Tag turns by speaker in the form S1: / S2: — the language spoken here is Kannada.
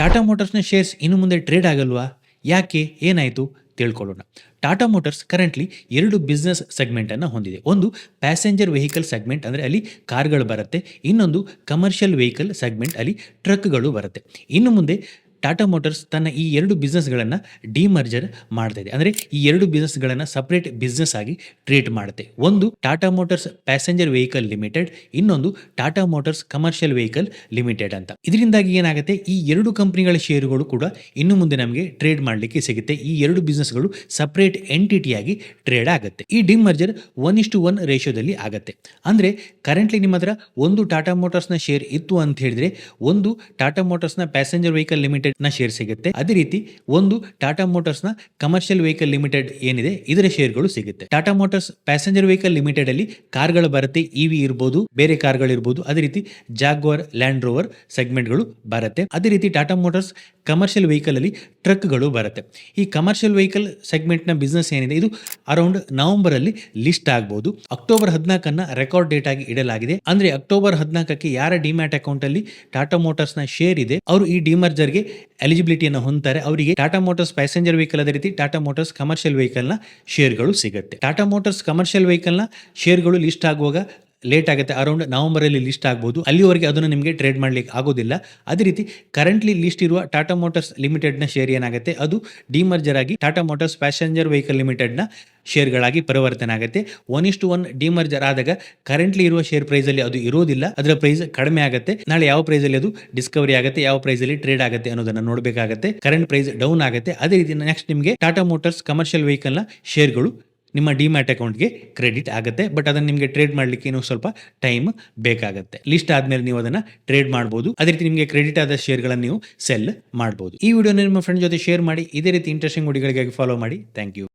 S1: ಟಾಟಾ ಮೋಟಾರ್ಸ್‌ನ ಶೇರ್ಸ್ ಇನ್ನು ಮುಂದೆ ಟ್ರೇಡ್ ಆಗಲ್ವಾ? ಯಾಕೆ? ಏನಾಯಿತು? ತಿಳ್ಕೊಳ್ಳೋಣ. Tata motors currently 2 business segment ಅನ್ನು ಹೊಂದಿದೆ. ಒಂದು ಪ್ಯಾಸೆಂಜರ್ ವೆಹಿಕಲ್ ಸೆಗ್ಮೆಂಟ್ ಅಂದರೆ ಅಲ್ಲಿ ಕಾರ್‌ಗಳು ಬರುತ್ತೆ. ಇನ್ನೊಂದು ಕಮರ್ಷಿಯಲ್ ವೆಹಿಕಲ್ ಸೆಗ್ಮೆಂಟ್ ಅಲ್ಲಿ ಟ್ರಕ್‌ಗಳು ಬರುತ್ತೆ. ಇನ್ನು ಮುಂದೆ ಟಾಟಾ ಮೋಟಾರ್ಸ್ ತನ್ನ ಈ 2 ಬಿಸ್ನೆಸ್‌ಗಳನ್ನು ಡಿಮರ್ಜರ್ ಮಾಡ್ತಾ ಇದೆ. ಅಂದರೆ ಈ 2 ಬಿಸ್ನೆಸ್‌ಗಳನ್ನು ಸಪರೇಟ್ ಬಿಸ್ನೆಸ್ ಆಗಿ ಟ್ರೀಟ್ ಮಾಡುತ್ತೆ. ಒಂದು Tata Motors passenger vehicle limited, ಇನ್ನೊಂದು Tata Motors commercial vehicle limited ಅಂತ. ಇದರಿಂದಾಗಿ ಏನಾಗುತ್ತೆ, ಈ 2 ಕಂಪನಿಗಳ ಷೇರುಗಳು ಕೂಡ ಇನ್ನು ಮುಂದೆ ನಮಗೆ ಟ್ರೇಡ್ ಮಾಡಲಿಕ್ಕೆ ಸಿಗುತ್ತೆ. ಈ 2 ಬಿಸ್ನೆಸ್‌ಗಳು ಸಪರೇಟ್ ಎಂಟಿಟಿಯಾಗಿ ಟ್ರೇಡ್ ಆಗುತ್ತೆ. ಈ ಡಿಮರ್ಜರ್ 1:1 ರೇಷಿಯೋದಲ್ಲಿ ಆಗುತ್ತೆ. ಅಂದರೆ ಕರೆಂಟ್ಲಿ ನಿಮ್ಮ ಹತ್ರ ಒಂದು ಟಾಟಾ ಮೋಟಾರ್ಸ್‌ನ ಶೇರ್ ಇತ್ತು ಅಂತ ಹೇಳಿದ್ರೆ, ಒಂದು ಟಾಟಾ ಮೋಟಾರ್ಸ್‌ನ ಪ್ಯಾಸೆಂಜರ್ ವೆಹಿಕಲ್ ಲಿಮಿಟೆಡ್ ನ ಶೇರ್ ಸಿಗುತ್ತೆ. ಅದೇ ರೀತಿ ಒಂದು ಟಾಟಾ ಮೋಟಾರ್ಸ್‌ನ ಕಮರ್ಷಿಯಲ್ ವೆಹಿಕಲ್ ಲಿಮಿಟೆಡ್ ಏನಿದೆ ಇದರ ಶೇರ್ಗಳು ಸಿಗುತ್ತೆ. Tata Motors passenger vehicle limited ಅಲ್ಲಿ ಕಾರ್‌ಗಳು ಬರುತ್ತೆ. ಇವಿ ಇರ್ಬೋದು, ಬೇರೆ ಕಾರ್‌ಗಳು ಇರ್ಬೋದು. ಅದೇ ರೀತಿ ಜಾಗ್ವಾರ್, ಲ್ಯಾಂಡ್ ರೋವರ್ ಸೆಗ್ಮೆಂಟ್‌ಗಳು ಬರುತ್ತೆ. ಅದೇ ರೀತಿ ಟಾಟಾ ಮೋಟಾರ್ಸ್ ಕಮರ್ಷಿಯಲ್ ವೆಹಿಕಲ್ ಅಲ್ಲಿ ಟ್ರಕ್‌ಗಳು ಬರುತ್ತೆ. ಈ ಕಮರ್ಷಿಯಲ್ ವೆಹಿಕಲ್ ಸೆಗ್ಮೆಂಟ್‌ನ ಬಿಸ್ನೆಸ್ ಏನಿದೆ ಇದು ಅರೌಂಡ್ ನವೆಂಬರ್ ಅಲ್ಲಿ ಲಿಸ್ಟ್ ಆಗಬಹುದು. ಅಕ್ಟೋಬರ್ 14 ರೆಕಾರ್ಡ್ ಡೇಟ್ ಆಗಿ ಇಡಲಾಗಿದೆ. ಅಂದ್ರೆ ಅಕ್ಟೋಬರ್ 14 ಯಾರ ಡಿಮ್ಯಾಟ್ ಅಕೌಂಟ್ ಅಲ್ಲಿ ಟಾಟಾ ಮೋಟಾರ್ಸ್‌ನ ಶೇರ್ ಇದೆ ಅವರು ಈ ಡಿಮರ್ಜರ್ಗೆ ಎಲಿಜಿಬಿಲಿಟಿಯನ್ನು ಹೊಂದ್ತಾರೆ. ಅವರಿಗೆ ಟಾಟಾ ಮೋಟಾರ್ಸ್ ಪ್ಯಾಸೆಂಜರ್ ವೆಹಿಕಲ್ ಅದೇ ರೀತಿ ಟಾಟಾ ಮೋಟಾರ್ಸ್ ಕಮರ್ಷಿಯಲ್ ವೆಹಿಕಲ್‌ನ ಶೇರ್ಗಳು ಸಿಗುತ್ತೆ. ಟಾಟಾ ಮೋಟಾರ್ಸ್ ಕಮರ್ಷಿಯಲ್ ವೆಹಿಕಲ್‌ನ ಶೇರ್ಗಳು ಲಿಸ್ಟ್ ಆಗುವಾಗ ಲೇಟ್ ಆಗುತ್ತೆ. ಅರೌಂಡ್ ನವೆಂಬರಲ್ಲಿ ಲಿಸ್ಟ್ ಆಗ್ಬೋದು. ಅಲ್ಲಿವರೆಗೆ ಅದನ್ನು ನಿಮಗೆ ಟ್ರೇಡ್ ಮಾಡಲಿಕ್ಕೆ ಆಗೋದಿಲ್ಲ. ಅದೇ ರೀತಿ ಕರೆಂಟ್ಲಿ ಲಿಸ್ಟ್ ಇರುವ ಟಾಟಾ ಮೋಟಾರ್ಸ್ ಲಿಮಿಟೆಡ್‌ನ ಶೇರ್ ಏನಾಗುತ್ತೆ, ಅದು ಡಿಮರ್ಜರ್ ಆಗಿ ಟಾಟಾ ಮೋಟಾರ್ಸ್ ಪ್ಯಾಸೆಂಜರ್ ವೆಹಿಕಲ್ ಲಿಮಿಟೆಡ್‌ನ ಶೇರ್ಗಳಾಗಿ ಪರಿವರ್ತನೆ ಆಗುತ್ತೆ. 1:1 ಡಿಮರ್ಜರ್ ಆದಾಗ ಕರೆಂಟ್ಲಿ ಇರುವ ಶೇರ್ ಪ್ರೈಸ್ ಅಲ್ಲಿ ಅದು ಇರೋದಿಲ್ಲ. ಅದರ ಪ್ರೈಸ್ ಕಡಿಮೆ ಆಗುತ್ತೆ. ನಾಳೆ ಯಾವ ಪ್ರೈಸ್ ಅಲ್ಲಿ ಅದು ಡಿಸ್ಕವರಿ ಆಗುತ್ತೆ, ಯಾವ ಪ್ರೈಸ್ ಅಲ್ಲಿ ಟ್ರೇಡ್ ಆಗುತ್ತೆ ಅನ್ನೋದನ್ನ ನೋಡಬೇಕಾಗುತ್ತೆ. ಕರೆಂಟ್ ಪ್ರೈಸ್ ಡೌನ್ ಆಗುತ್ತೆ. ಅದೇ ರೀತಿ ನೆಕ್ಸ್ಟ್ ನಿಮಗೆ ಟಾಟಾ ಮೋಟಾರ್ಸ್ ಕಮರ್ಷಿಯಲ್ ವೆಹಿಕಲ್‌ನ ಶೇರ್ಗಳು ನಿಮ್ಮ ಡಿಮ್ಯಾಟ್ ಅಕೌಂಟ್‌ಗೆ ಕ್ರೆಡಿಟ್ ಆಗುತ್ತೆ. ಬಟ್ ಅದನ್ನು ನಿಮಗೆ ಟ್ರೇಡ್ ಮಾಡಲಿಕ್ಕೆ ಇನ್ನೂ ಸ್ವಲ್ಪ ಟೈಮ್ ಬೇಕಾಗುತ್ತೆ. ಲಿಸ್ಟ್ ಆದಮೇಲೆ ನೀವು ಅದನ್ನು ಟ್ರೇಡ್ ಮಾಡ್ಬೋದು. ಅದೇ ರೀತಿ ನಿಮಗೆ ಕ್ರೆಡಿಟ್ ಆದ ಶೇರ್ಗಳನ್ನು ನೀವು ಸೆಲ್ ಮಾಡ್ಬೋದು. ಈ ವಿಡಿಯೋನ ನಿಮ್ಮ ಫ್ರೆಂಡ್ ಜೊತೆ ಶೇರ್ ಮಾಡಿ. ಇದೇ ರೀತಿ ಇಂಟ್ರೆಸ್ಟಿಂಗ್ ವಿಡಿಯೋಗಳಿಗಾಗಿ ಫಾಲೋ ಮಾಡಿ. Thank you.